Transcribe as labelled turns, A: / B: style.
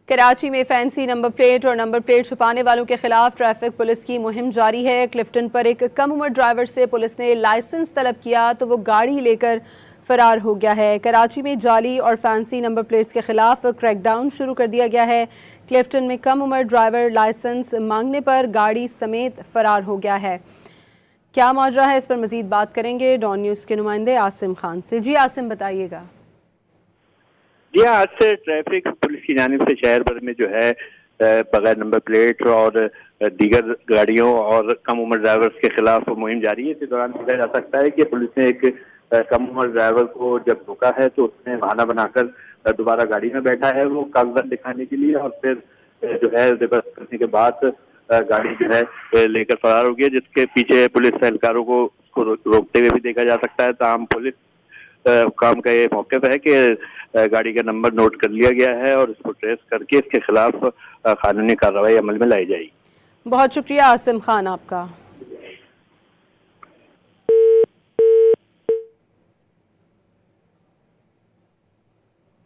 A: कराची में fancy number plate और number plate छुपाने वालों के खिलाफ ट्रैफिक पुलिस की मुहिम जारी है। क्लिफ्टन पर एक कम उम्र ड्राइवर से पुलिस ने लाइसेंस तलब किया तो वो गाड़ी लेकर फरार हो गया है। कराची में जाली और फैंसी नंबर प्लेट्स के खिलाफ क्रैकडाउन शुरू कर दिया गया है। क्लिफ्टन में कम उम्र ड्राइवर लाइसेंस मांगने पर गाड़ी समेत फरार हो गया है। क्या माजरा है, इस पर मजीद बात करेंगे डॉन न्यूज़ के नुमाइंदे आसिम खान से। जी आसिम, बताइएगा।
B: जी हाँ, आज से ट्रैफिक पुलिस की जानिब से शहर भर में जो है बगैर नंबर प्लेट और दीगर गाड़ियों और कम उम्र ड्राइवर्स के खिलाफ मुहिम जारी है। इसी दौरान देखा जा सकता है कि पुलिस ने एक कम उम्र ड्राइवर को जब रोका है तो उसने बहाना बनाकर दोबारा गाड़ी में बैठा है, वो कागजात दिखाने के लिए, और फिर जो है रिवर्स करने के बाद गाड़ी जो है लेकर फरार हो गया, जिसके पीछे पुलिस एहलकारों को उसको रोकते हुए भी देखा जा सकता है। ताहम पुलिस काम का ये मौक़िफ़ है कि गाड़ी का नंबर नोट कर लिया गया है और इसको ट्रेस करके इसके खिलाफ कानूनी कार्रवाई अमल में लाई जाएगी।
A: बहुत शुक्रिया आसिम खान आपका।